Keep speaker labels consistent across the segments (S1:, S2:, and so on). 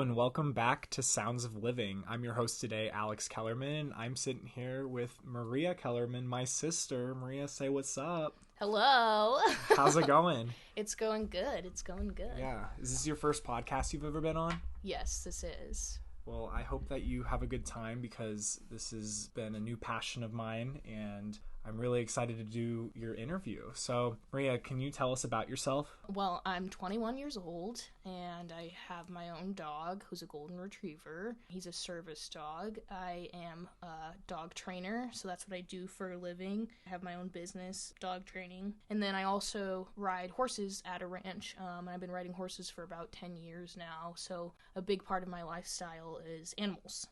S1: and welcome back to Sounds of Living. I'm your host today, Alex Kellerman. I'm sitting here with Maria Kellerman, my sister. Maria, say what's up.
S2: Hello.
S1: How's it going?
S2: It's going good.
S1: Yeah. Is this your first podcast you've ever been on?
S2: Yes, this is.
S1: Well, I hope that you have a good time because this has been a new passion of mine and I'm really excited to do your interview. So, Maria, can you tell us about yourself?
S2: Well, I'm 21 years old, and I have my own dog, who's a golden retriever. He's a service dog. I am a dog trainer, so that's what I do for a living. I have my own business, dog training. And then I also ride horses at a ranch. I've been riding horses for about 10 years now, so a big part of my lifestyle is animals.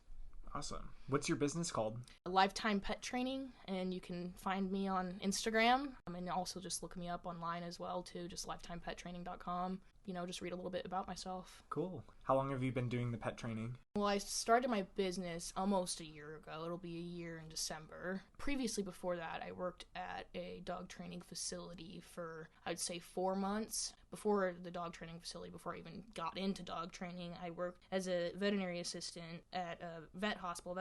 S1: Awesome. What's your business called?
S2: Lifetime Pet Training, and you can find me on Instagram, and also just look me up online as well too, just lifetimepettraining.com. Just read a little bit about myself.
S1: Cool. How long have you been doing the pet training?
S2: Well, I started my business almost a year ago. It'll be a year in December. Previously, before that, I worked at a dog training facility for, I'd say, 4 months. Before the dog training facility, before I even got into dog training, I worked as a veterinary assistant at a vet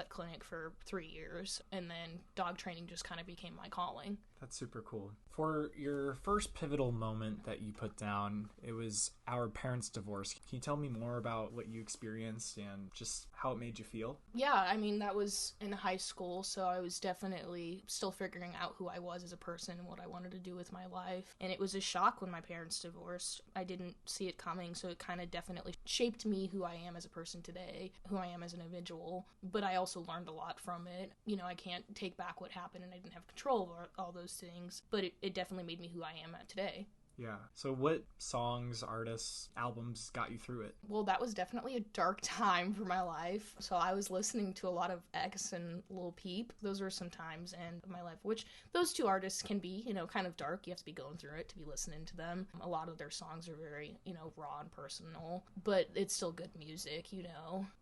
S2: clinic for 3 years. And then dog training just kind of became my calling.
S1: That's super cool. For your first pivotal moment that you put down, it was our parents' divorce. Can you tell me more about what you experienced and just how it made you feel?
S2: Yeah, that was in high school, so I was definitely still figuring out who I was as a person and what I wanted to do with my life. And it was a shock when my parents divorced. I didn't see it coming, so it kind of definitely shaped me, who I am as a person today, who I am as an individual. But I also learned a lot from it. I can't take back what happened, and I didn't have control over all those things, but it definitely made me who I am at today.
S1: Yeah. So what songs, artists, albums got you through it?
S2: Well, that was definitely a dark time for my life. So I was listening to a lot of X and Lil Peep. Those were some times in my life, which those two artists can be, kind of dark. You have to be going through it to be listening to them. A lot of their songs are very, raw and personal, but it's still good music,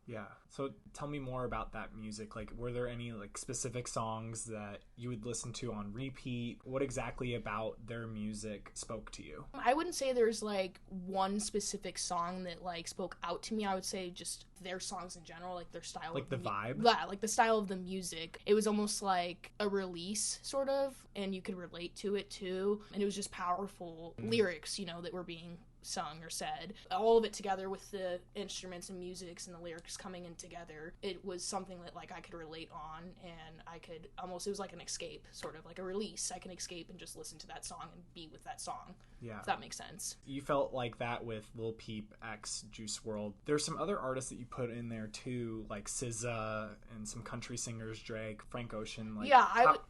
S1: Yeah. So tell me more about that music. Like, were there any specific songs that you would listen to on repeat? What exactly about their music spoke to you?
S2: I wouldn't say there's one specific song that spoke out to me. I would say just their songs in general, their style,
S1: the vibe.
S2: Yeah, the style of the music. It was almost like a release, sort of, and you could relate to it too. And it was just powerful lyrics, that were being sung or said. All of it together with the instruments and musics and the lyrics coming in together. It was something that I could relate on, and I could almost, it was like an escape, sort of like a release. I can escape and just listen to that song and be with that song.
S1: Yeah.
S2: If that makes sense.
S1: You felt like that with Lil Peep, X, Juice WRLD. There's some other artists that you put in there too, like SZA and some country singers, Drake, Frank Ocean.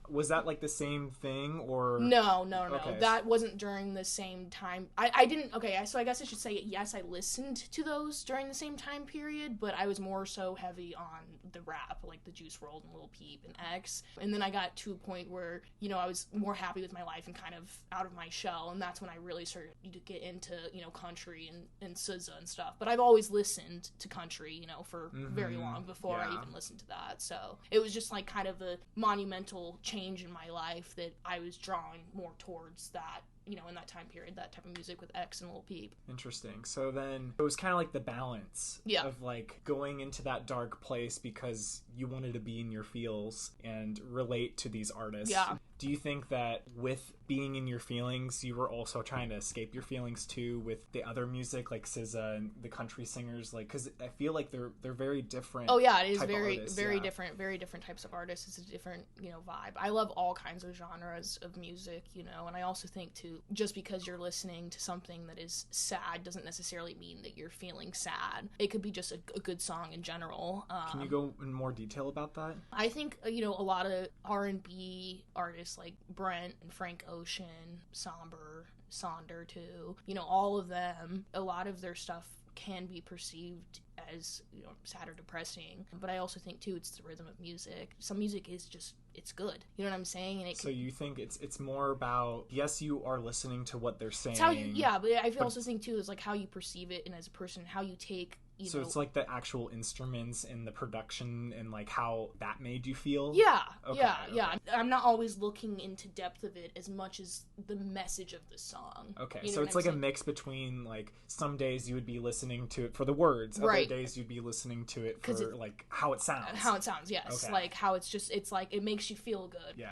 S1: Was that the same thing or?
S2: No.
S1: Okay.
S2: That wasn't during the same time. I didn't, so I guess I should say, yes, I listened to those during the same time period, but I was more so heavy on the rap, like the Juice WRLD and Lil Peep and X. And then I got to a point where, I was more happy with my life and kind of out of my shell, and that's when I really started to get into, country and SZA and stuff. But I've always listened to country, for very long before I even listened to that. So it was just kind of a monumental change in my life that I was drawing more towards that, in that time period, that type of music with X and Lil Peep.
S1: Interesting. So then it was kind of the balance of going into that dark place because you wanted to be in your feels and relate to these artists.
S2: Yeah.
S1: Do you think that with being in your feelings, you were also trying to escape your feelings too with the other music like SZA and the country singers? Because I feel like they're very different.
S2: Oh yeah, it is very different types of artists. It's a different, vibe. I love all kinds of genres of music, and I also think too, just because you're listening to something that is sad doesn't necessarily mean that you're feeling sad. It could be just a good song in general.
S1: Can you go in more detail about that?
S2: I think, a lot of R&B artists like Brent and Frank Ocean, Sonder too, all of them, a lot of their stuff can be perceived as, sad or depressing. But I also think too, it's the rhythm of music. Some music is just, it's good. You know what I'm saying? And
S1: so you think it's more about, yes, you are listening to what they're saying.
S2: But I also think too is how you perceive it, and as a person, how you take
S1: So it's like the actual instruments and the production and like how that made you feel?
S2: Yeah, yeah. I'm not always looking into depth of it as much as the message of the song.
S1: Okay, so it's like a mix between like some days you would be listening to it for the words, other days you'd be listening to it for like how it sounds.
S2: How it sounds, yes. Okay. Like how it's like it makes you feel good.
S1: Yeah.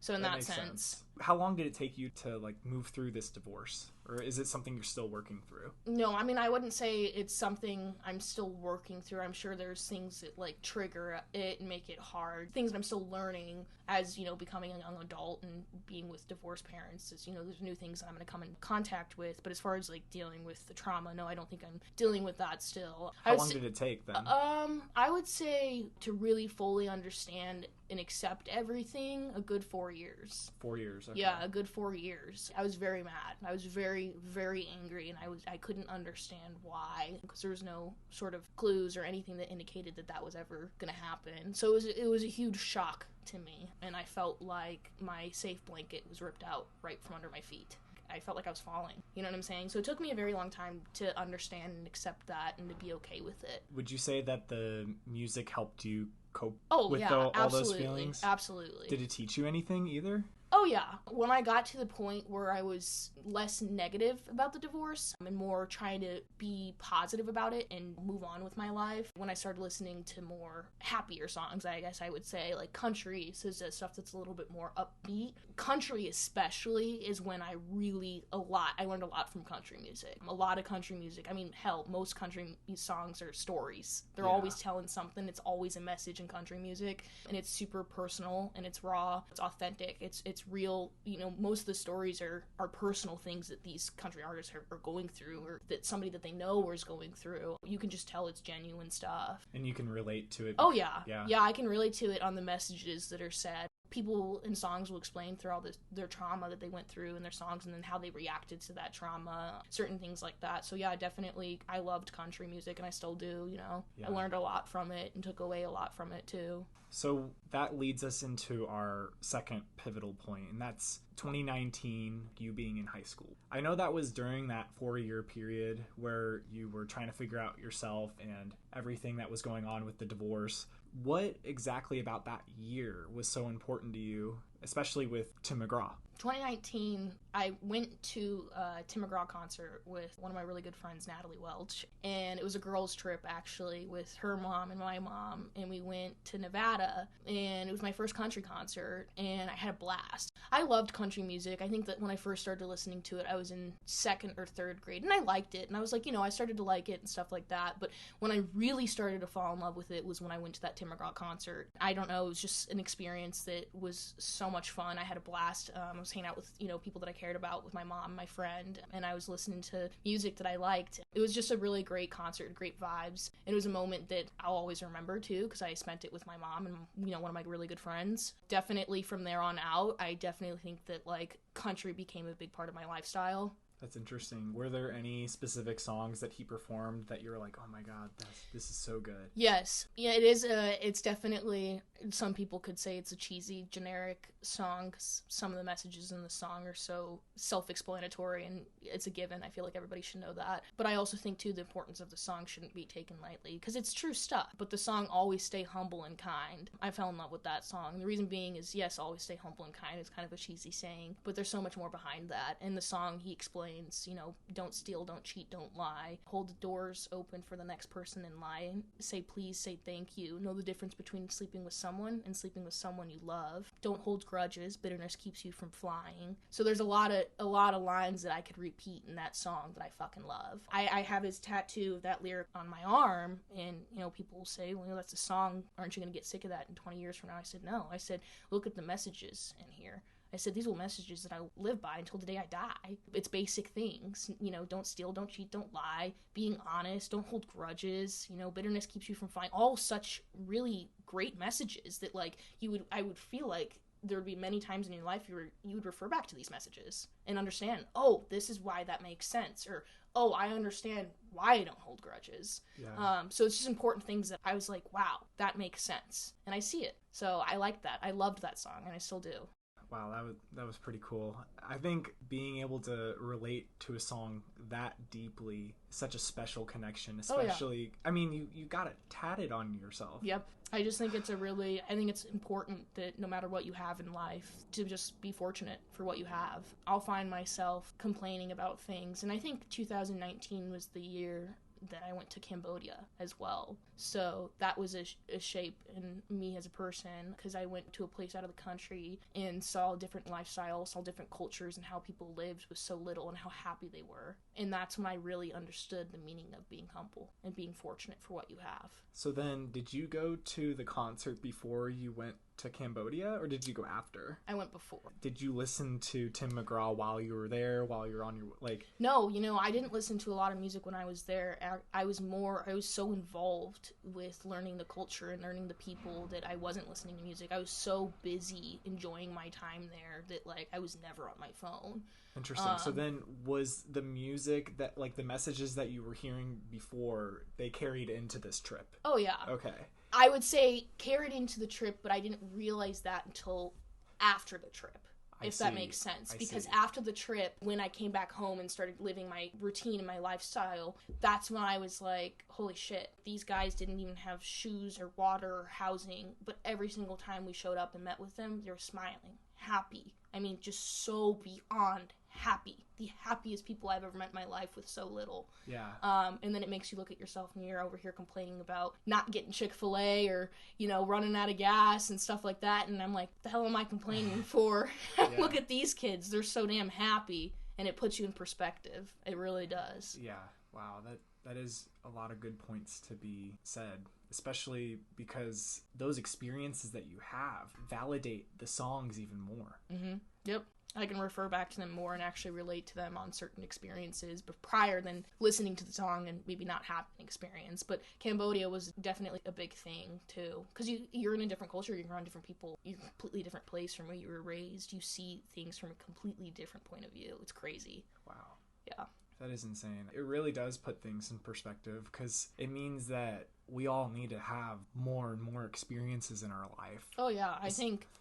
S2: So in that sense.
S1: How long did it take you to like move through this divorce? Or is it something you're still working through?
S2: No, I mean, I wouldn't say it's something I'm still working through. I'm sure there's things that like trigger it and make it hard. Things that I'm still learning as, becoming a young adult and being with divorced parents is, there's new things that I'm going to come in contact with. But as far as like dealing with the trauma, no, I don't think I'm dealing with that still.
S1: How long did it take then?
S2: I would say to really fully understand and accept everything, a good 4 years.
S1: 4 years, okay.
S2: Yeah, a good 4 years. I was very mad. I was very, very angry, and I couldn't understand why, because there was no sort of clues or anything that indicated that was ever going to happen. So it was a huge shock to me, and I felt like my safe blanket was ripped out right from under my feet. I felt like I was falling. You know what I'm saying? So it took me a very long time to understand and accept that and to be okay with it.
S1: Would you say that the music helped you cope
S2: with
S1: all those feelings?
S2: Absolutely.
S1: Did it teach you anything either?
S2: Oh, yeah. When I got to the point where I was less negative about the divorce and more trying to be positive about it and move on with my life, when I started listening to more happier songs, I guess I would say, like country, so stuff that's a little bit more upbeat. Country especially is when I learned a lot from country music. A lot of country music. I mean, hell, most country songs are stories. They're always telling something. It's always a message in country music, and it's super personal, and it's raw, it's authentic, it's real. Most of the stories are personal things that these country artists are going through, or that somebody that they know is going through. You can just tell it's genuine stuff.
S1: And you can relate to it.
S2: Oh, yeah. Yeah, I can relate to it on the messages that are said. People in songs will explain through all their trauma that they went through in their songs, and then how they reacted to that trauma, certain things like that. So yeah, definitely, I loved country music, and I still do, Yeah. I learned a lot from it and took away a lot from it too.
S1: So that leads us into our second pivotal point, and that's 2019, you being in high school. I know that was during that 4-year period where you were trying to figure out yourself and everything that was going on with the divorce. What exactly about that year was so important to you, especially with Tim McGraw?
S2: 2019, I went to a Tim McGraw concert with one of my really good friends, Natalie Welch, and it was a girls' trip, actually, with her mom and my mom, and we went to Nevada, and it was my first country concert, and I had a blast. I loved country music. I think that when I first started listening to it, I was in 2nd or 3rd grade, and I liked it, and I was like, I started to like it and stuff like that, but when I really started to fall in love with it was when I went to that Tim McGraw concert. I don't know, it was just an experience that was so much fun. I had a blast. I was hanging out with, people that I cared about, with my mom, my friend, and I was listening to music that I liked. It was just a really great concert, great vibes, and it was a moment that I'll always remember too, because I spent it with my mom and, one of my really good friends. Definitely from there on out, I definitely think that, like, country became a big part of my lifestyle.
S1: That's interesting. Were there any specific songs that he performed that you were like, oh my god, this is so good?
S2: Yes. Yeah, it is. It's definitely, some people could say it's a cheesy, generic song, 'cause some of the messages in the song are so self-explanatory, and it's a given. I feel like everybody should know that. But I also think, too, the importance of the song shouldn't be taken lightly, because it's true stuff. But the song, Always Stay Humble and Kind, I fell in love with that song. And the reason being is, yes, always stay humble and kind is kind of a cheesy saying, but there's so much more behind that. In the song, he explains, don't steal, don't cheat, don't lie. Hold the doors open for the next person in line. Say please, say thank you. Know the difference between sleeping with someone and sleeping with someone you love. Don't hold grudges. Bitterness keeps you from flying. So there's a lot of lines that I could repeat in that song that I fucking love. I have his tattoo of that lyric on my arm, and, people will say, well, that's a song. Aren't you going to get sick of that in 20 years from now? I said, no. I said, look at the messages in here. I said, these are messages that I live by until the day I die. It's basic things. Don't steal, don't cheat, don't lie, being honest, don't hold grudges, bitterness keeps you from flying. All such really great messages that, like, I would feel like there would be many times in your life you would refer back to these messages and understand, oh, this is why that makes sense, or, oh, I understand why I don't hold grudges. Yeah. So it's just important things that I was like, wow, that makes sense. And I see it. So I liked that. I loved that song, and I still do.
S1: Wow, that was pretty cool. I think being able to relate to a song that deeply is such a special connection, especially, I mean, you got it tatted on yourself.
S2: Yep. I just think I think it's important that no matter what you have in life, to just be fortunate for what you have. I'll find myself complaining about things, and I think 2019 was the year that I went to Cambodia as well. So that was a shape in me as a person, because I went to a place out of the country and saw different lifestyles, saw different cultures, and how people lived with so little and how happy they were. And that's when I really understood the meaning of being humble and being fortunate for what you have.
S1: So then, did you go to the concert before you went to Cambodia, or did you go after?
S2: I went before.
S1: Did you listen to Tim McGraw while you were there, while you're on your,
S2: No, I didn't listen to a lot of music when I was there. I was so involved with learning the culture and learning the people that I wasn't listening to music. I was so busy enjoying my time there that, I was never on my phone.
S1: Interesting. So then, was the music that, the messages that you were hearing before, they carried into this trip?
S2: Oh, yeah.
S1: Okay.
S2: I would say carried into the trip, but I didn't realize that until after the trip, if that makes sense. Because after the trip, when I came back home and started living my routine and my lifestyle, that's when I was like, holy shit, these guys didn't even have shoes or water or housing, but every single time we showed up and met with them, they were smiling, happy. I mean, just so beyond happy. The happiest people I've ever met in my life with so little.
S1: Yeah.
S2: And then it makes you look at yourself and you're over here complaining about not getting Chick-fil-A or, running out of gas and stuff like that. And I'm like, the hell am I complaining for? Yeah. Look at these kids. They're so damn happy. And it puts you in perspective. It really does.
S1: Yeah. Wow. That is a lot of good points to be said, especially because those experiences that you have validate the songs even more.
S2: Mm-hmm. Yep. I can refer back to them more and actually relate to them on certain experiences, but prior than listening to the song and maybe not having an experience. But Cambodia was definitely a big thing too, because you're in a different culture, you're around different people, you're in a completely different place from where you were raised. You see things from a completely different point of view. It's crazy.
S1: Wow.
S2: Yeah.
S1: That is insane. It really does put things in perspective, because it means that we all need to have more and more experiences in our life.
S2: Oh, yeah.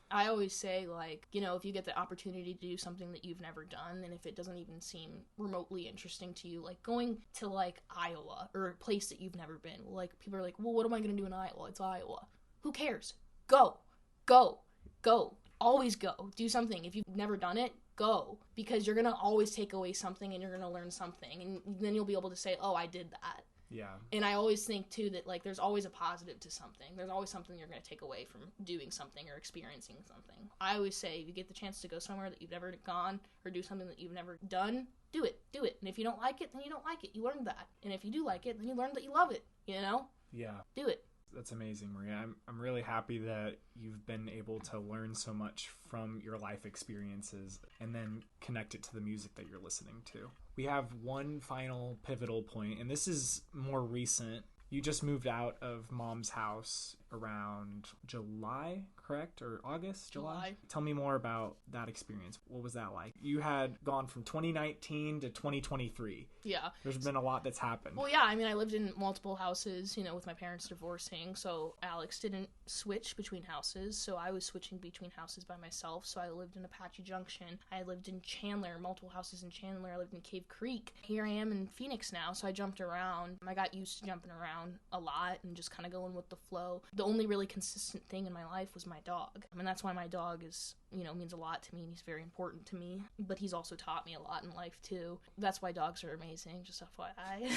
S2: I always say, if you get the opportunity to do something that you've never done, and if it doesn't even seem remotely interesting to you, going to, Iowa, or a place that you've never been. People are like, well, what am I going to do in Iowa? It's Iowa. Who cares? Go. Go. Go. Always go. Do something. If you've never done it, go, because you're going to always take away something and you're going to learn something, and then you'll be able to say, oh, I did that.
S1: Yeah.
S2: And I always think too that there's always a positive to something. There's always something you're going to take away from doing something or experiencing something. I always say, if you get the chance to go somewhere that you've never gone or do something that you've never done, do it. And if you don't like it, then you don't like it. You learned that. And if you do like it, then you learn that you love it,
S1: Yeah.
S2: Do it.
S1: That's amazing, Maria. I'm really happy that you've been able to learn so much from your life experiences and then connect it to the music that you're listening to. We have one final pivotal point, and this is more recent. You just moved out of Mom's house around July, correct? Or August? July? Tell me more about that experience. What was that like? You had gone from 2019 to 2023.
S2: Yeah.
S1: There's been a lot that's happened.
S2: Well, yeah, I mean, I lived in multiple houses, with my parents divorcing, so Alex didn't switch between houses, so I was switching between houses by myself. So I lived in Apache Junction. I lived in Chandler, multiple houses in Chandler. I lived in Cave Creek. Here I am in Phoenix now, so I jumped around. I got used to jumping around a lot and just kind of going with the flow. The only really consistent thing in my life was my dog. I mean, that's why my dog is, means a lot to me, and he's very important to me, but he's also taught me a lot in life too. That's why dogs are amazing, just FYI.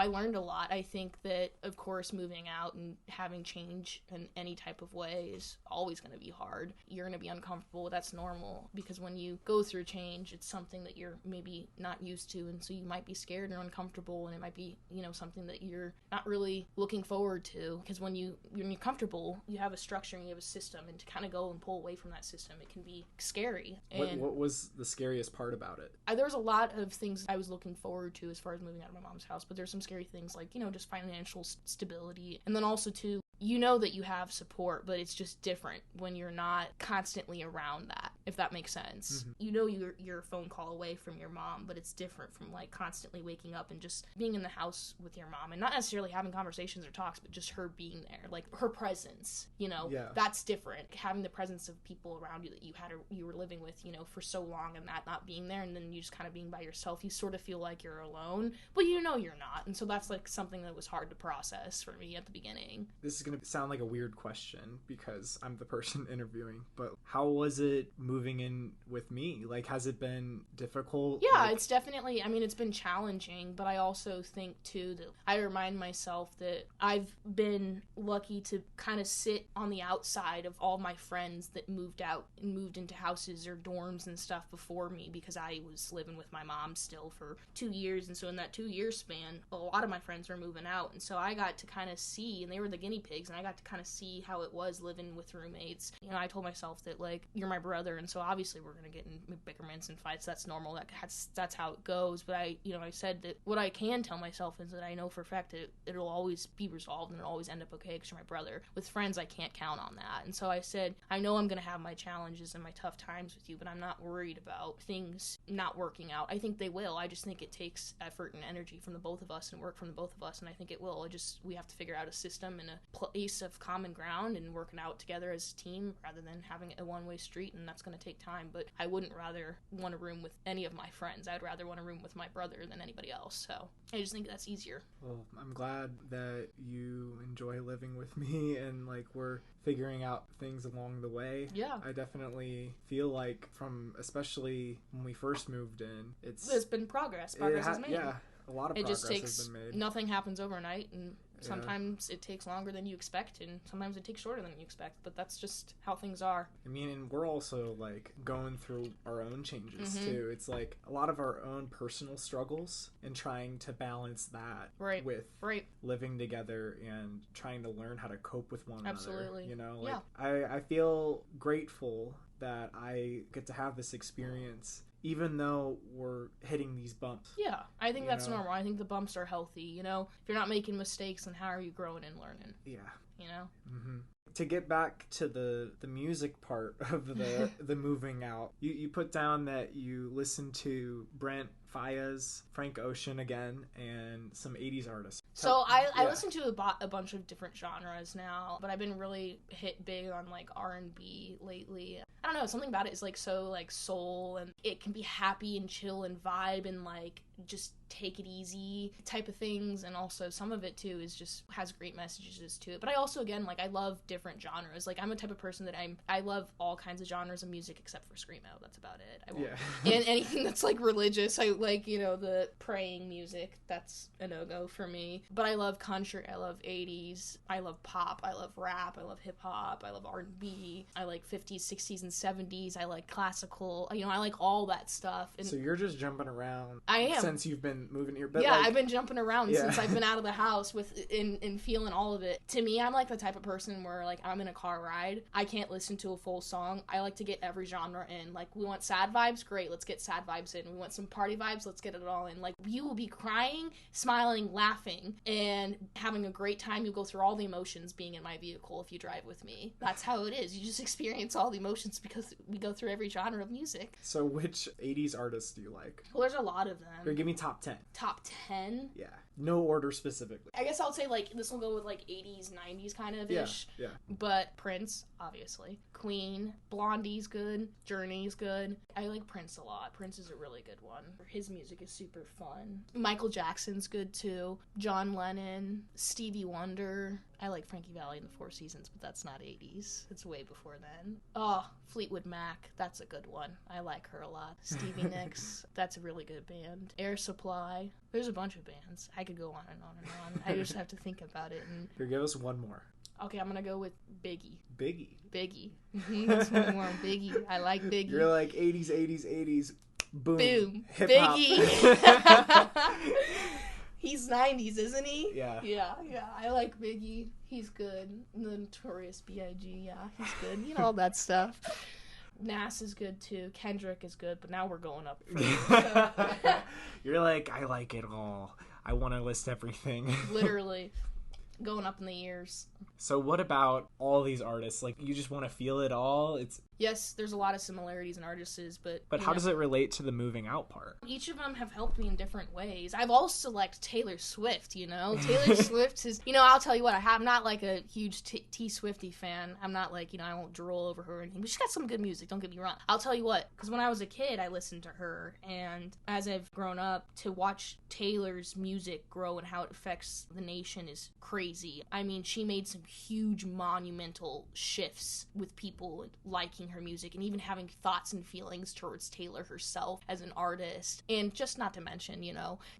S2: I learned a lot. I think that, of course, moving out and having change in any type of way is always going to be hard. You're going to be uncomfortable. That's normal, because when you go through change, it's something that you're maybe not used to, and so you might be scared or uncomfortable, and it might be, something that you're not really looking forward to, because when you're comfortable, you have a structure and you have a system, and to kind of go and pull away from that system, it can be scary. And
S1: what was the scariest part about it?
S2: There was a lot of things I was looking forward to as far as moving out of my mom's house, but there's some scary things like, just financial stability, and then also too, you know that you have support, but it's just different when you're not constantly around that, if that makes sense. Mm-hmm. You know you're a phone call away from your mom, but it's different from like constantly waking up and just being in the house with your mom and not necessarily having conversations or talks, but just her being there, like her presence, you know. Yeah. That's different. Having the presence of people around you that you were living with, you know, for so long, and that not being there, and then you just kind of being by yourself, you sort of feel like you're alone, but you know you're not. And so that's like something that was hard to process for me at the beginning.
S1: This is going to sound like a weird question because I'm the person interviewing, but how was it moving in with me? Like, has it been difficult?
S2: Yeah,
S1: like...
S2: it's definitely, I mean, it's been challenging, but I also think too that I remind myself that I've been lucky to kind of sit on the outside of all my friends that moved out and moved into houses or dorms and stuff before me, because I was living with my mom still for 2 years, and so in that 2-year span, a lot of my friends were moving out, and so I got to kind of see, and they were the guinea pigs, and I got to kind of see how it was living with roommates. You know, I told myself that, like, you're my brother, and so obviously we're gonna get in bickerments and fights. That's normal. That's how it goes. But I said that what I can tell myself is that I know for a fact that it'll always be resolved and it'll always end up okay because you're my brother. With friends, I can't count on that. And so I said, I know I'm gonna have my challenges and my tough times with you, but I'm not worried about things not working out. I think they will. I just think it takes effort and energy from the both of us and work from the both of us, and I think it will. We have to figure out a system and a place of common ground and working out together as a team rather than having a one-way street, and that's going to take time. But I wouldn't rather want a room with any of my friends. I'd rather want a room with my brother than anybody else, so I just think that's easier.
S1: Well, I'm glad that you enjoy living with me and like we're figuring out things along the way.
S2: Yeah.
S1: I definitely feel like especially when we first moved in,
S2: there's been progress. Progress is made.
S1: Yeah. A lot of progress has been made.
S2: Nothing happens overnight, and sometimes it takes longer than you expect, and sometimes it takes shorter than you expect, but that's just how things are.
S1: I mean, and we're also, like, going through our own changes, too. It's, like, a lot of our own personal struggles and trying to balance that with living together and trying to learn how to cope with one
S2: Absolutely.
S1: Another. You know, like, I feel grateful that I get to have this experience even though we're hitting these bumps.
S2: Yeah, I think that's normal. I think the bumps are healthy, you know? If you're not making mistakes, then how are you growing and learning?
S1: Yeah.
S2: You know?
S1: Mm-hmm. To get back to the music part of the moving out, you put down that you listened to Brent Faiyaz, Frank Ocean again, and some 80s artists.
S2: So I listen to a bunch of different genres now, but I've been really hit big on like R&B lately. I don't know, something about it is like so like soul, and it can be happy and chill and vibe and like just take it easy type of things, and also some of it too is just has great messages to it. But I also, again, like I love different genres. Like I'm a type of person that I love all kinds of genres of music except for screamo. That's about it. I won't. Yeah. And anything that's like religious, I like, you know, the praying music, that's a no-go for me. But I love country, I love 80s, I love pop, I love rap, I love hip-hop, I love R&B, I like 50s, 60s, and 70s, I like classical, you know, I like all that stuff. And
S1: so you're just jumping around.
S2: I am.
S1: Since you've been moving here. But
S2: yeah,
S1: like,
S2: I've been jumping around since I've been out of the house and feeling all of it. To me, I'm like the type of person where like I'm in a car ride, I can't listen to a full song. I like to get every genre in. Like, we want sad vibes, great, let's get sad vibes in. We want some party vibes, let's get it all in. Like, you will be crying, smiling, laughing, and having a great time. You'll go through all the emotions being in my vehicle if you drive with me. That's how it is. You just experience all the emotions because we go through every genre of music.
S1: So which 80s artists do you like?
S2: Well, there's a lot of them.
S1: Here, give me top 10.
S2: Top 10?
S1: Yeah. No order specifically.
S2: I guess I'll say, like, this will go with, like, 80s, 90s kind of ish.
S1: Yeah.
S2: But Prince, obviously. Queen. Blondie's good. Journey's good. I like Prince a lot. Prince is a really good one. His music is super fun. Michael Jackson's good, too. John Lennon. Stevie Wonder. I like Frankie Valli and the Four Seasons, but that's not 80s. It's way before then. Oh, Fleetwood Mac. That's a good one. I like her a lot. Stevie Nicks. That's a really good band. Air Supply. There's a bunch of bands. I could go on and on and on. I just have to think about it. And
S1: here, give us one more.
S2: Okay, I'm gonna go with Biggie.
S1: Biggie.
S2: That's one more. Biggie. I like Biggie.
S1: You're like 80s. Boom.
S2: Hip-hop. Biggie. He's 90s, isn't he?
S1: Yeah.
S2: Yeah. I like Biggie. He's good. The Notorious B.I.G., yeah, he's good. You know, all that stuff. Nas is good, too. Kendrick is good, but now we're going up.
S1: You're like, I like it all. I want to list everything.
S2: Literally. going up in the years.
S1: So what about all these artists? Like, you just want to feel it all?
S2: Yes, there's a lot of similarities in artists, but
S1: how does it relate to the moving out part?
S2: Each of them have helped me in different ways. I've also liked Taylor Swift, Taylor Swift is, I'll tell you what, I'm not like a huge T Swiftie fan. I'm not like, I won't drool over her or anything, but she's got some good music, don't get me wrong. I'll tell you what, because when I was a kid, I listened to her, and as I've grown up, to watch Taylor's music grow and how it affects the nation is crazy. I mean, she made some huge monumental shifts with people liking her music and even having thoughts and feelings towards Taylor herself as an artist. And just not to mention,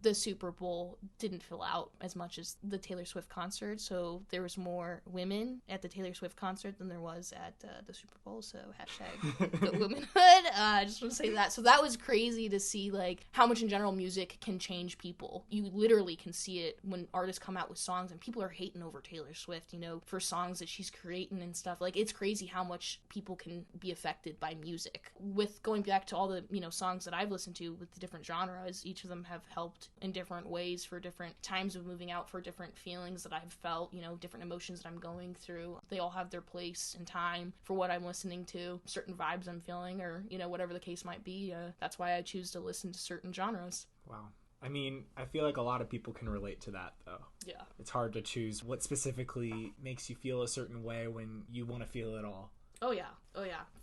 S2: the Super Bowl didn't fill out as much as the Taylor Swift concert, so there was more women at the Taylor Swift concert than there was at the Super Bowl, so hashtag the womanhood. I just want to say that. So that was crazy to see, like, how much in general music can change people. You literally can see it when artists come out with songs and people are hating over Taylor Swift, for songs that she's creating and stuff. Like, it's crazy how much people can be affected by music. With going back to all the, songs that I've listened to with the different genres, each of them have helped in different ways for different times of moving out, for different feelings that I've felt, different emotions that I'm going through. They all have their place and time for what I'm listening to, certain vibes I'm feeling, or, whatever the case might be. That's why I choose to listen to certain genres.
S1: Wow. I mean, I feel like a lot of people can relate to that, though.
S2: Yeah.
S1: It's hard to choose what specifically makes you feel a certain way when you want to feel it all.
S2: Oh, yeah,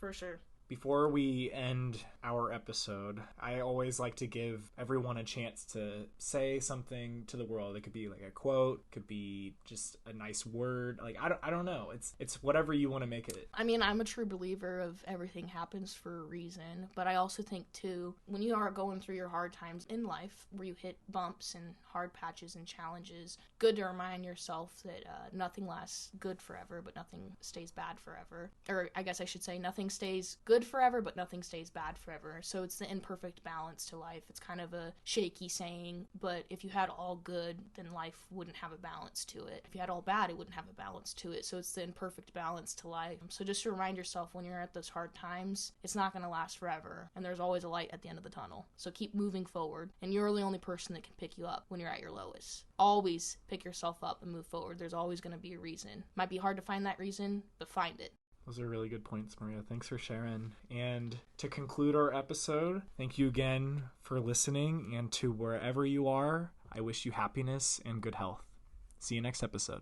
S2: for sure.
S1: Before we end our episode, I always like to give everyone a chance to say something to the world. It could be like a quote, could be just a nice word. Like, I don't know. It's whatever you want to make it.
S2: I mean, I'm a true believer of everything happens for a reason, but I also think, too, when you are going through your hard times in life, where you hit bumps and hard patches and challenges, good to remind yourself that nothing lasts good forever, but nothing stays bad forever. Or I guess I should say nothing stays good forever, but nothing stays bad forever. So it's the imperfect balance to life. It's kind of a shaky saying, but if you had all good, then life wouldn't have a balance to it. If you had all bad, it wouldn't have a balance to it. So it's the imperfect balance to life. So just to remind yourself, when you're at those hard times, it's not going to last forever, and there's always a light at the end of the tunnel. So keep moving forward, and you're the only person that can pick you up when you're at your lowest. Always pick yourself up and move forward. There's always going to be a reason. Might be hard to find that reason, but find it.
S1: Those are really good points, Maria. Thanks for sharing. And to conclude our episode, thank you again for listening, and to wherever you are, I wish you happiness and good health. See you next episode.